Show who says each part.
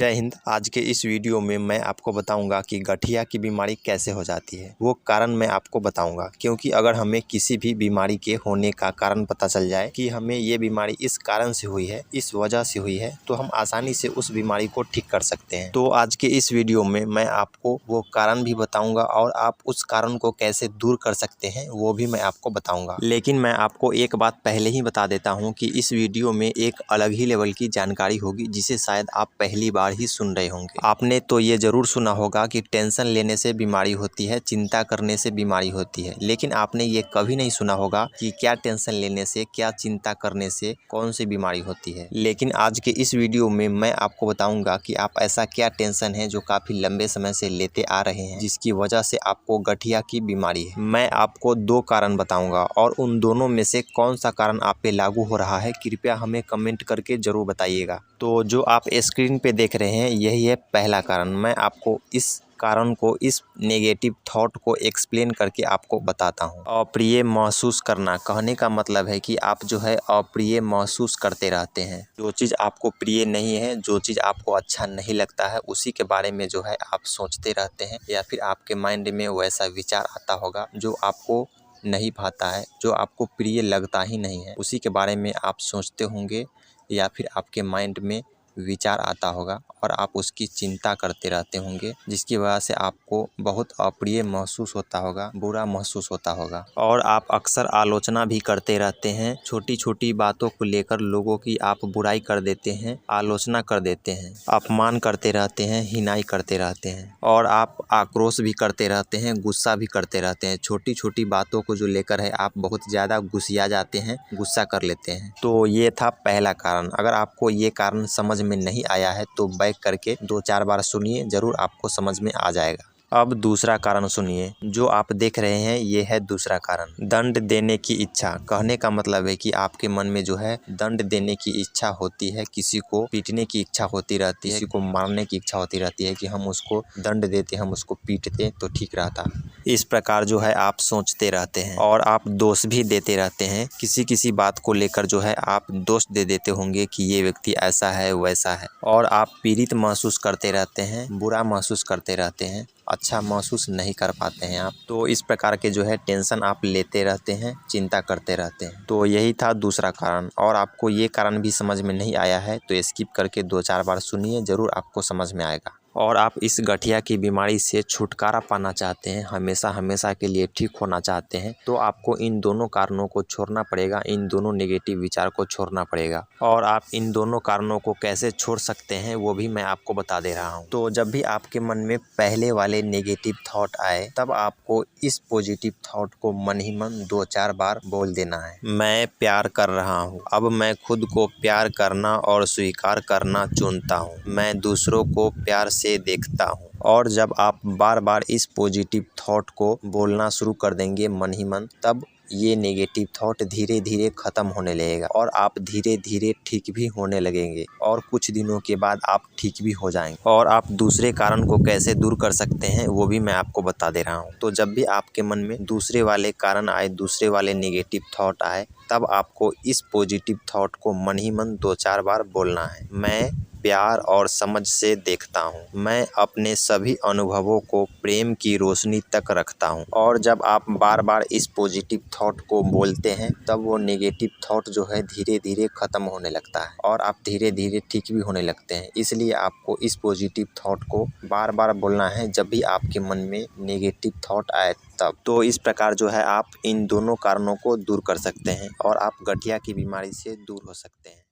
Speaker 1: जय हिंद। आज के इस वीडियो में मैं आपको बताऊंगा कि गठिया की बीमारी कैसे हो जाती है। वो कारण मैं आपको बताऊंगा, क्योंकि अगर हमें किसी भी बीमारी के होने का कारण पता चल जाए कि हमें ये बीमारी इस कारण से हुई है, इस वजह से हुई है, तो हम आसानी से उस बीमारी को ठीक कर सकते हैं। तो आज के इस वीडियो में मैं आपको वो कारण भी बताऊँगा और आप उस कारण को कैसे दूर कर सकते हैं वो भी मैं आपको बताऊँगा। लेकिन मैं आपको एक बात पहले ही बता देता हूँ कि इस वीडियो में एक अलग ही लेवल की जानकारी होगी, जिसे शायद आप पहली बार ही सुन रहे होंगे। आपने तो ये जरूर सुना होगा कि टेंशन लेने से बीमारी होती है, चिंता करने से बीमारी होती है, लेकिन आपने ये कभी नहीं सुना होगा कि क्या टेंशन लेने से, क्या चिंता करने से कौन सी बीमारी होती है। लेकिन आज के इस वीडियो में मैं आपको बताऊंगा कि आप ऐसा क्या टेंशन है जो काफी लंबे समय से लेते आ रहे हैं, जिसकी वजह से आपको गठिया की बीमारी है। मैं आपको दो कारण बताऊंगा और उन दोनों में से कौन सा कारण आप पे लागू हो रहा है, कृपया हमें कमेंट करके जरूर बताइएगा। तो जो आप स्क्रीन पे देख रहे हैं यही है पहला कारण। मैं आपको इस कारण को, इस नेगेटिव थॉट को एक्सप्लेन करके आपको बताता हूँ। अप्रिय महसूस करना, कहने का मतलब है कि आप जो है अप्रिय महसूस करते रहते हैं। जो चीज़ आपको प्रिय नहीं है, जो चीज़ आपको अच्छा नहीं लगता है, उसी के बारे में जो है आप सोचते रहते हैं, या फिर आपके माइंड में वैसा विचार आता होगा जो आपको नहीं भाता है, जो आपको प्रिय लगता ही नहीं है, उसी के बारे में आप सोचते होंगे, या फिर आपके माइंड में विचार आता होगा और आप उसकी चिंता करते रहते होंगे, जिसकी वजह से आपको बहुत अप्रिय महसूस होता होगा, बुरा महसूस होता होगा। और आप अक्सर आलोचना भी करते रहते हैं, छोटी छोटी बातों को लेकर लोगों की आप बुराई कर देते हैं, आलोचना कर देते हैं, अपमान करते रहते हैं, हिनाई करते रहते हैं, और आप आक्रोश भी करते रहते हैं, गुस्सा भी करते रहते हैं। छोटी छोटी बातों को जो लेकर है आप बहुत ज़्यादा गुस्सिया जाते हैं, गुस्सा कर लेते हैं। तो ये था पहला कारण। अगर आपको ये कारण समझ में नहीं आया है तो बैक करके 2-4 बार सुनिए, ज़रूर आपको समझ में आ जाएगा। अब दूसरा कारण सुनिए। जो आप देख रहे हैं ये है दूसरा कारण, दंड देने की इच्छा। कहने का मतलब है कि आपके मन में जो है दंड देने की इच्छा होती है, किसी को पीटने की इच्छा होती रहती है, किसी को मारने की इच्छा होती रहती है कि हम उसको दंड देते, हम उसको पीटते तो ठीक रहता। इस प्रकार जो है आप सोचते रहते हैं और आप दोष भी देते रहते हैं। किसी किसी बात को लेकर जो है आप दोष दे देते होंगे कि ये व्यक्ति ऐसा है, वैसा है, और आप पीड़ित महसूस करते रहते हैं, बुरा महसूस करते रहते हैं, अच्छा महसूस नहीं कर पाते हैं आप। तो इस प्रकार के जो है टेंशन आप लेते रहते हैं, चिंता करते रहते हैं। तो यही था दूसरा कारण। और आपको ये कारण भी समझ में नहीं आया है तो स्किप करके 2-4 बार सुनिए, ज़रूर आपको समझ में आएगा। और आप इस गठिया की बीमारी से छुटकारा पाना चाहते हैं, हमेशा हमेशा के लिए ठीक होना चाहते हैं, तो आपको इन दोनों कारणों को छोड़ना पड़ेगा, इन दोनों नेगेटिव विचार को छोड़ना पड़ेगा। और आप इन दोनों कारणों को कैसे छोड़ सकते हैं वो भी मैं आपको बता दे रहा हूँ। तो जब भी आपके मन में पहले वाले नेगेटिव थॉट आए, तब आपको इस पॉजिटिव थॉट को मन ही मन 2-4 बार बोल देना है। मैं प्यार कर रहा हूँ, अब मैं खुद को प्यार करना और स्वीकार करना चुनता हूँ। मैं दूसरों को प्यार से देखता हूँ। और जब आप बार बार इस पॉजिटिव थॉट को बोलना शुरू कर देंगे मन ही मन, तब ये नेगेटिव थॉट धीरे धीरे ख़त्म होने लगेगा और आप धीरे धीरे ठीक भी होने लगेंगे, और कुछ दिनों के बाद आप ठीक भी हो जाएंगे। और आप दूसरे कारण को कैसे दूर कर सकते हैं वो भी मैं आपको बता दे रहा हूँ। तो जब भी आपके मन में दूसरे वाले कारण आए, दूसरे वाले नेगेटिव थॉट आए, तब आपको इस पॉजिटिव थॉट को मन ही मन 2-4 बार बोलना है। मैं प्यार और समझ से देखता हूँ। मैं अपने सभी अनुभवों को प्रेम की रोशनी तक रखता हूँ। और जब आप बार बार इस पॉजिटिव थॉट को बोलते हैं, तब वो नेगेटिव थॉट जो है धीरे धीरे ख़त्म होने लगता है और आप धीरे धीरे ठीक भी होने लगते हैं। इसलिए आपको इस पॉजिटिव थॉट को बार बार बोलना है जब भी आपके मन में नेगेटिव थॉट आए तब। तो इस प्रकार जो है आप इन दोनों कारणों को दूर कर सकते हैं और आप गठिया की बीमारी से दूर हो सकते हैं।